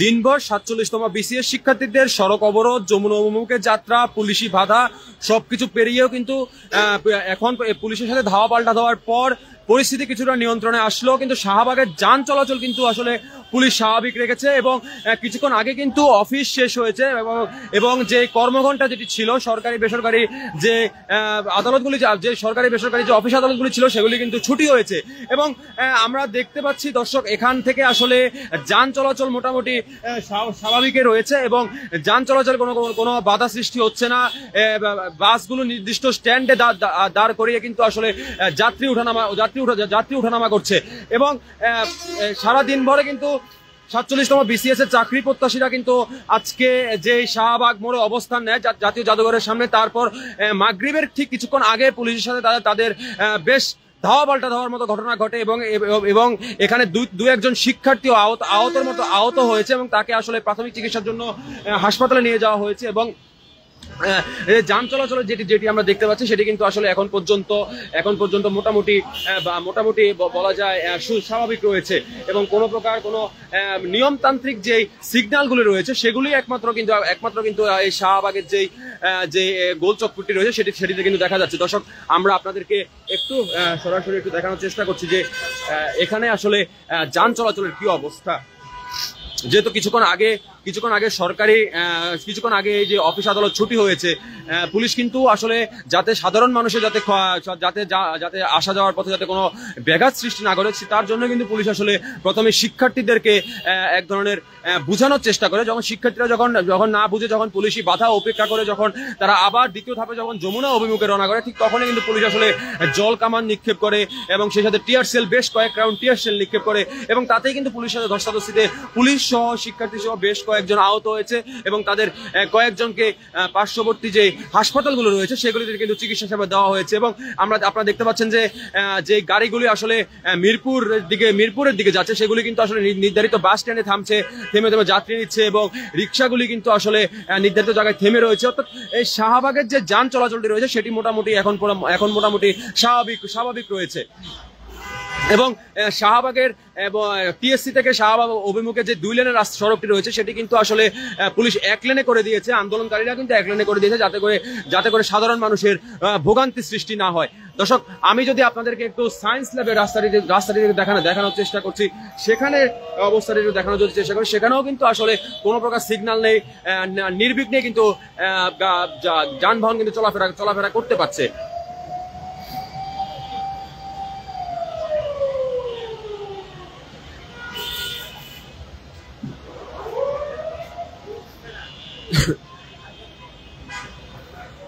দিনভর ৪৭তম বিসিএস শিক্ষার্থীদের সড়ক অবরোধ, যমুনা অভিমুখে যাত্রা, পুলিশি বাধা সবকিছু পেরিয়েও কিন্তু এখন পুলিশের সাথে ধাওয়া পাল্টা দেওয়ার পর পরিস্থিতি কিছুটা নিয়ন্ত্রণে আসলো, কিন্তু শাহবাগের যান চলাচল কিন্তু আসলে পুলিশ স্বাভাবিক রেখেছে এবং কিছুক্ষণ আগে কিন্তু অফিস শেষ হয়েছে এবং যে কর্মঘণ্টা যেটি ছিল সরকারি বেসরকারি যে আদালতগুলি, যে সরকারি বেসরকারি যে অফিস আদালতগুলি ছিল সেগুলি কিন্তু ছুটি হয়েছে এবং আমরা দেখতে পাচ্ছি দর্শক এখান থেকে আসলে যান চলাচল মোটামুটি স্বাভাবিকই রয়েছে এবং যান চলাচল কোনো বাধা সৃষ্টি হচ্ছে না। বাসগুলো নির্দিষ্ট স্ট্যান্ডে দাঁড় করিয়ে কিন্তু আসলে যাত্রী উঠানামা করছে এবং সারা দিন ভরে কিন্তু ৪৭তম বিসিএস এর চাকরি প্রত্যাশীরা কিন্তু আজকে যে শাহবাগ মোড়ে অবস্থান নেয় জাতীয় জাদুঘরের সামনে, তারপর মাগরিবের ঠিক কিছুক্ষণ আগে পুলিশের সাথে তাদের বেশ ধাওয়া পাল্টা দেওয়ার মতো ঘটনা ঘটে এবং এখানে দুই একজন শিক্ষার্থী আহত হয়েছে এবং তাকে আসলে প্রাথমিক চিকিৎসার জন্য হাসপাতালে নিয়ে যাওয়া হয়েছে এবং যান চলাচলের যেটি আমরা দেখতে পাচ্ছি সেটি কিন্তু আসলে এখন পর্যন্ত মোটামুটি বলা যায় স্বাভাবিক রয়েছে এবং কোনো প্রকার কোনো নিয়মতান্ত্রিক যে সিগন্যালগুলি রয়েছে সেগুলি একমাত্র কিন্তু এই শাহবাগের যে গোল চক্রটি রয়েছে সেটিতে কিন্তু দেখা যাচ্ছে। দর্শক, আমরা আপনাদেরকে একটু সরাসরি একটু দেখানোর চেষ্টা করছি যে এখানে আসলে যান চলাচলের কি অবস্থা। যেহেতু কিছুক্ষণ আগে এই যে অফিস আদালত ছুটি হয়েছে, পুলিশ কিন্তু আসলে যাতে সাধারণ মানুষের যাতে আসা যাওয়ার পথে যাতে কোনো ব্যাঘাত সৃষ্টি না করে তার জন্য কিন্তু পুলিশ আসলে প্রথমে শিক্ষার্থীদেরকে এক ধরনের বোঝানোর চেষ্টা করে। যখন শিক্ষার্থীরা যখন না বুঝে, যখন পুলিশি বাধা উপেক্ষা করে, যখন তারা আবার দ্বিতীয় ধাপে যখন যমুনা অভিমুখে রওনা করে, ঠিক তখনই কিন্তু পুলিশ আসলে জল কামান নিক্ষেপ করে এবং সেই সাথে টিয়ার সেল, বেশ কয়েক রাউন্ড টিয়ার সেল নিক্ষেপ করে এবং তাতেই কিন্তু পুলিশের সাথে ধস্তাধস্তিতে পুলিশ সহ শিক্ষার্থী সহ বেশ কয়েকজন আহত হয়েছে এবং তাদের কয়েকজনকে পার্শ্ববর্তী যে হাসপাতালগুলো রয়েছে সেগুলিতে কিন্তু চিকিৎসা সেবা দেওয়া হয়েছে এবং আপনারা দেখতে পাচ্ছেন যে গাড়িগুলি আসলে মিরপুরের দিকে যাচ্ছে সেগুলি কিন্তু আসলে নির্ধারিত বাস স্ট্যান্ডে থেমে যাত্রী নিচ্ছে এবং রিক্সাগুলি কিন্তু আসলে নির্ধারিত জায়গায় থেমে রয়েছে। অর্থাৎ এই শাহবাগের যে যান চলাচলটি রয়েছে সেটি মোটামুটি এখন মোটামুটি স্বাভাবিক রয়েছে এবং শাহবাগের টিএসসি থেকে শাহবাগ অভিমুখে যে 2 লেনের সড়কটি রয়েছে সেটি কিন্তু আসলে পুলিশ 1 লেনে করে দিয়েছে, আন্দোলনকারীরা কিন্তু 1 লেনে করে দিয়েছে যাতে করে সাধারণ মানুষের ভোগান্তি সৃষ্টি না হয়। দর্শক, আমি যদি আপনাদেরকে একটু সায়েন্স ল্যাবের রাস্তাটি দেখানোর চেষ্টা করছি, সেখানে অবস্থাটি দেখানোর যদি চেষ্টা করি, সেখানেও কিন্তু আসলে কোনো প্রকার সিগন্যাল নেই, নির্বিঘ্নে কিন্তু যানবাহন কিন্তু চলাফেরা করতে পারছে।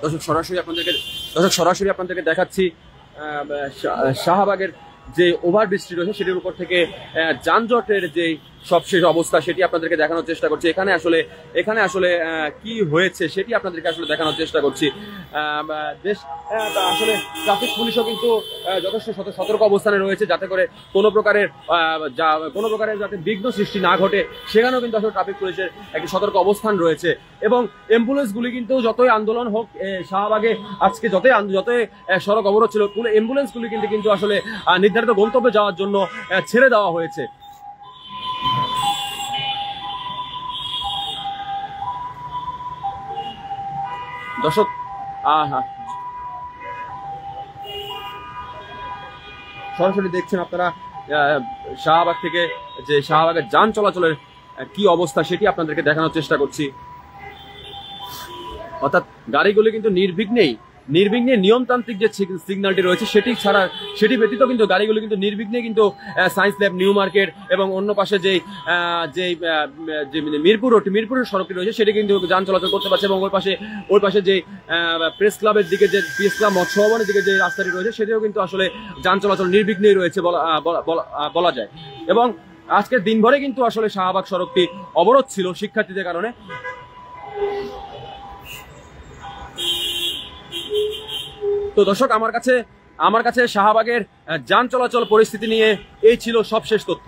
দর্শক, সরাসরি আপনাদেরকে দেখাচ্ছি শাহবাগের যে ওভারব্রিজটি রয়েছে সেটির উপর থেকে যানজটের যে সবশেষ অবস্থা সেটি আপনাদেরকে দেখানোর চেষ্টা করছি। এখানে আসলে কি হয়েছে সেটি আপনাদেরকে আসলে দেখানোর চেষ্টা করছি। আসলে ট্রাফিক পুলিশও কিন্তু যথেষ্ট সতর্ক অবস্থানে রয়েছে যাতে করে কোনো প্রকারের যাতে বিঘ্ন সৃষ্টি না ঘটে, সেখানেও কিন্তু আসলে ট্রাফিক পুলিশের একটি সতর্ক অবস্থান রয়েছে এবং অ্যাম্বুলেন্সগুলি কিন্তু যতই আন্দোলন হোক, শাহবাগে আজকে যতই সড়ক অবরোধ ছিল, অ্যাম্বুলেন্সগুলি কিন্তু আসলে নির্ধারিত গন্তব্যে যাওয়ার জন্য ছেড়ে দেওয়া হয়েছে। দর্শক, সরাসরি দেখছেন আপনারা শাহবাগ থেকে যে শাহবাগের যান চলাচলের কি অবস্থা সেটি আপনাদেরকে দেখানোর চেষ্টা করছি। অর্থাৎ গাড়িগুলি কিন্তু নির্বিঘ্নে নিয়মতান্ত্রিক যে সিগন্যালটি রয়েছে সেটি ব্যতীত কিন্তু গাড়িগুলো কিন্তু নির্বিঘ্নে কিন্তু সায়েন্স ল্যাব, নিউ মার্কেট এবং অন্য পাশে যে মিরপুরের সড়কটি রয়েছে সেটি কিন্তু যান চলাচল করতে পারছে এবং ওই পাশে যে প্রেস ক্লাবের দিকে, যে প্রেস ক্লাব মৎস্য ভবনের দিকে যে রাস্তাটি রয়েছে সেটিও কিন্তু আসলে যান চলাচল নির্বিঘ্নেই রয়েছে বলা যায় এবং আজকের দিনভরে কিন্তু আসলে শাহবাগ সড়কটি অবরোধ ছিল শিক্ষার্থীদের কারণে। তো দর্শক, আমার কাছে শাহবাগের যান চলাচল পরিস্থিতি নিয়ে এই ছিল সবশেষ তথ্য।